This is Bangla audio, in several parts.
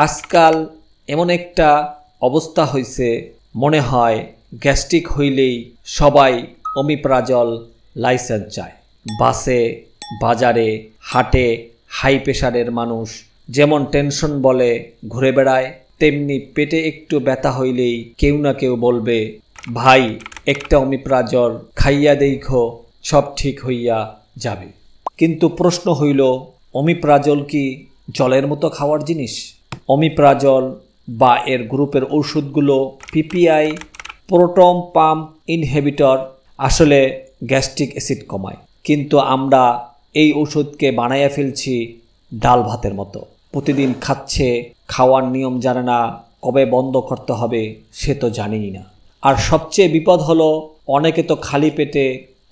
আজকাল এমন একটা অবস্থা হয়েছে, মনে হয় গ্যাস্ট্রিক হইলেই সবাই অমিপ্রাজল লাইসেন্স চায়। বাসে, বাজারে, হাটে হাই প্রেশারের মানুষ যেমন টেনশন বলে ঘুরে বেড়ায়, তেমনি পেটে একটু ব্যথা হইলেই কেউ না কেউ বলবে, ভাই একটা অমিপ্রাজল খাইয়া দেখো, সব ঠিক হইয়া যাবে। কিন্তু প্রশ্ন হইল, অমিপ্রাজল কি জলের মতো খাওয়ার জিনিস? অমিপ্রাজল বা এর গ্রুপের ওষুধগুলো পিপিআই, প্রোটন পাম্প ইনহিবিটর, আসলে গ্যাস্ট্রিক অ্যাসিড কমায়। কিন্তু আমরা এই ওষুধকে বানাইয়া ফেলছি ডাল ভাতের মতো। প্রতিদিন খাচ্ছে, খাওয়ার নিয়ম জানে না, কবে বন্ধ করতে হবে সে তো জানেই না। আর সবচেয়ে বিপদ হলো, অনেকে তো খালি পেটে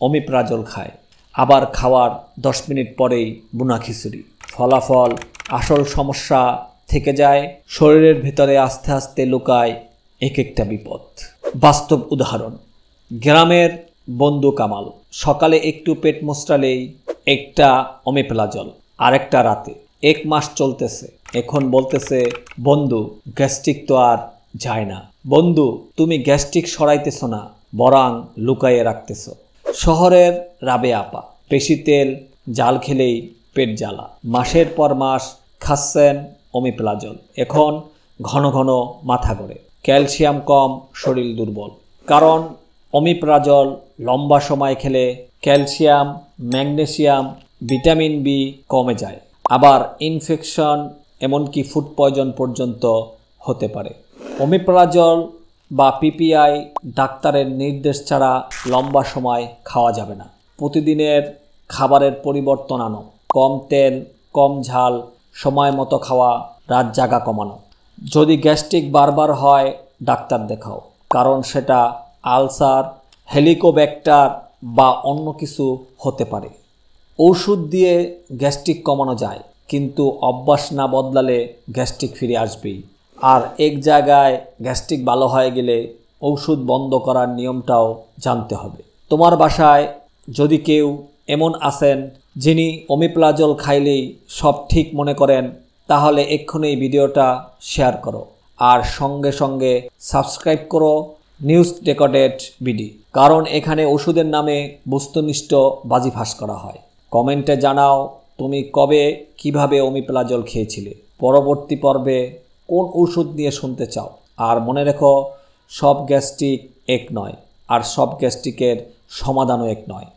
অমিপ্রাজল খায়, আবার খাওয়ার 10 মিনিট পরেই বুনা খিচুড়ি। ফলাফল আসল সমস্যা থেকে যায়, শরীরের ভেতরে আস্তে আস্তে লুকায় এক একটা বিপদ। বাস্তব উদাহরণ, গ্রামের বন্ধু কামাল সকালে একটু পেট মোচড়ালেই একটা অমিপ্রাজল, আরেকটা রাতে। 1 মাস চলতেছে, এখন বলতেছে, বন্ধু গ্যাস্ট্রিক তো আর যায় না। বন্ধু তুমি গ্যাস্ট্রিক সরাইতেছ না, বরং লুকাইয়ে রাখতেছ। শহরের রাবে আপা বেশি তেল জাল খেলেই পেট জ্বালা, মাসের পর মাস খাচ্ছেন অমিপ্রাজল, এখন ঘন ঘন মাথা ঘোরে, ক্যালসিয়াম কম, শরীর দুর্বল। কারণ অমিপ্রাজল লম্বা সময় খেলে ক্যালসিয়াম, ম্যাগনেসিয়াম, ভিটামিন বি কমে যায়, আবার ইনফেকশন, এমনকি ফুড পয়জন পর্যন্ত হতে পারে। অমিপ্রাজল বা পিপিআই ডাক্তারের নির্দেশ ছাড়া লম্বা সময় খাওয়া যাবে না। প্রতিদিনের খাবারের পরিবর্তন আনো, কম তেল, কম ঝাল, সময় মতো খাওয়া, রাত জাগা কমানো। যদি গ্যাস্ট্রিক বারবার হয় ডাক্তার দেখাও, কারণ সেটা আলসার, হেলিকোব্যাক্টার বা অন্য কিছু হতে পারে। ওষুধ দিয়ে গ্যাস্ট্রিক কমানো যায়, কিন্তু অভ্যাস না বদলালে গ্যাস্ট্রিক ফিরে আসবেই। আর এক জায়গায় গ্যাস্ট্রিক ভালো হয়ে গেলে ওষুধ বন্ধ করার নিয়মটাও জানতে হবে। তোমার বাসায় যদি কেউ এমন আছেন যিনি অমিপ্রাজল খাইলেই সব ঠিক মনে করেন, তাহলে এক্ষুনি ভিডিওটা শেয়ার করো, আর সঙ্গে সঙ্গে সাবস্ক্রাইব করো নিউজ রেকর্ডেড বিডি, কারণ এখানে ওষুধের নামে বস্তুনিষ্ঠ বাজি ফাঁস করা হয়। কমেন্টে জানাও তুমি কবে কিভাবে অমিপ্রাজল খেয়েছিলে, পরবর্তী পর্বে কোন ওষুধ নিয়ে শুনতে চাও। আর মনে রেখো, সব গ্যাস্ট্রিক এক নয়, আর সব গ্যাস্ট্রিকের সমাধানও এক নয়।